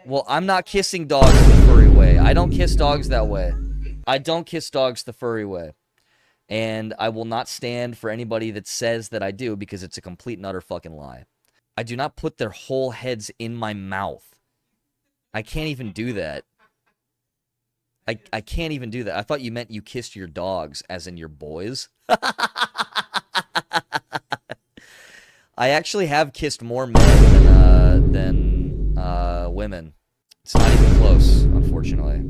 Well, I'm not kissing dogs the furry way. I don't kiss dogs that way. I don't kiss dogs the furry way. And I will not stand for anybody that says that I do because it's a complete and utter fucking lie. I do not put their whole heads in my mouth. I can't even do that. I can't even do that. I thought you meant you kissed your dogs, as in your boys. I actually have kissed more men than women. It's not even close, unfortunately.